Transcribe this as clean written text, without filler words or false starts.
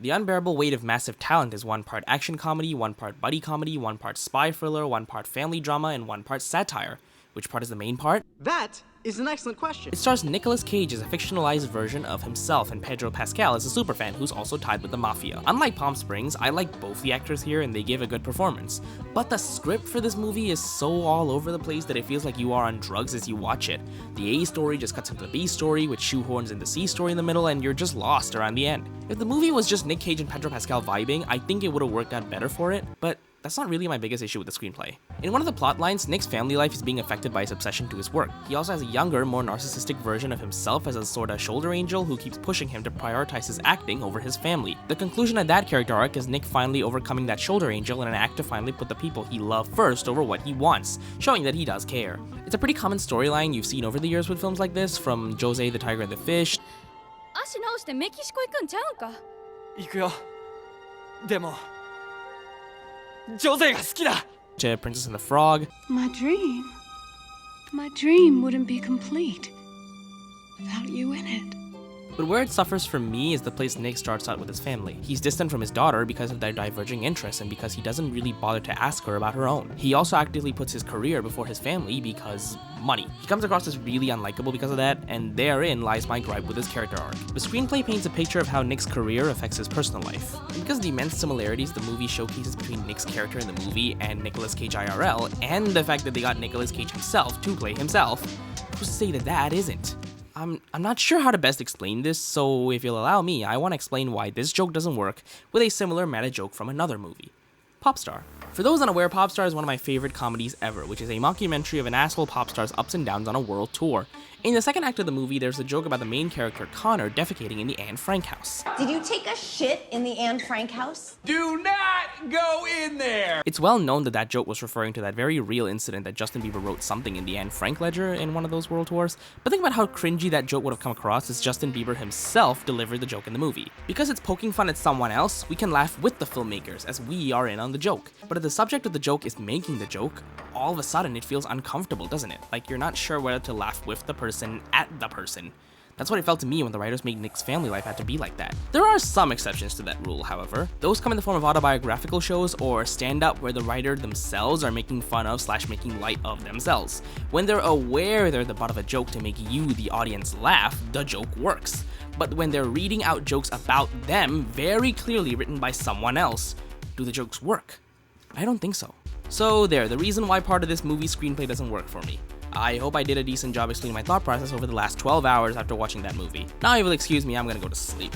The Unbearable Weight of Massive Talent is one part action comedy, one part buddy comedy, one part spy thriller, one part family drama, and one part satire. Which part is the main part? That is an excellent question. It stars Nicolas Cage as a fictionalized version of himself and Pedro Pascal as a superfan who's also tied with the mafia. Unlike Palm Springs, I like both the actors here and they give a good performance. But the script for this movie is so all over the place that it feels like you are on drugs as you watch it. The A story just cuts into the B story, which shoehorns in the C story in the middle, and you're just lost around the end. If the movie was just Nick Cage and Pedro Pascal vibing, I think it would have worked out better for it, but that's not really my biggest issue with the screenplay. In one of the plot lines, Nick's family life is being affected by his obsession to his work. He also has a younger, more narcissistic version of himself as a sorta shoulder angel who keeps pushing him to prioritize his acting over his family. The conclusion of that character arc is Nick finally overcoming that shoulder angel in an act to finally put the people he loves first over what he wants, showing that he does care. It's a pretty common storyline you've seen over the years with films like this, from Jose the Tiger and the Fish, 足直してメキシコ行くんちゃうんか。行くよ。でも、ジョゼが好きだ。 to Princess and the Frog, My dream wouldn't be complete without you in it. but where it suffers for me is the place Nick starts out with his family. He's distant from his daughter because of their diverging interests and because he doesn't really bother to ask her about her own. He also actively puts his career before his family because money. He comes across as really unlikable because of that, and therein lies my gripe with his character arc. The screenplay paints a picture of how Nick's career affects his personal life. And because of the immense similarities the movie showcases between Nick's character in the movie and Nicolas Cage IRL, and the fact that they got Nicolas Cage himself to play himself, who's to say that that isn't? I'm not sure how to best explain this, so if you'll allow me, I want to explain why this joke doesn't work with a similar meta joke from another movie. Popstar. For those unaware, Popstar is one of my favorite comedies ever, which is a mockumentary of an asshole pop star's ups and downs on a world tour. In the second act of the movie, there's a joke about the main character, Connor, defecating in the Anne Frank house. Did you take a shit in the Anne Frank house? Do not go in there! It's well known that that joke was referring to that very real incident that Justin Bieber wrote something in the Anne Frank ledger in one of those world tours, but think about how cringy that joke would have come across as Justin Bieber himself delivered the joke in the movie. Because it's poking fun at someone else, we can laugh with the filmmakers as we are in on the joke. But if the subject of the joke is making the joke, all of a sudden it feels uncomfortable, doesn't it? Like you're not sure whether to laugh with the person at the person. That's what it felt to me when the writers made Nick's family life had to be like that. There are some exceptions to that rule, however. Those come in the form of autobiographical shows or stand-up where the writer themselves are making fun of / making light of themselves. When they're aware they're the butt of a joke to make you, the audience, laugh, the joke works. But when they're reading out jokes about them, very clearly written by someone else, do the jokes work? I don't think so. So there, the reason why part of this movie's screenplay doesn't work for me. I hope I did a decent job explaining my thought process over the last 12 hours after watching that movie. Now if you'll excuse me, I'm gonna go to sleep.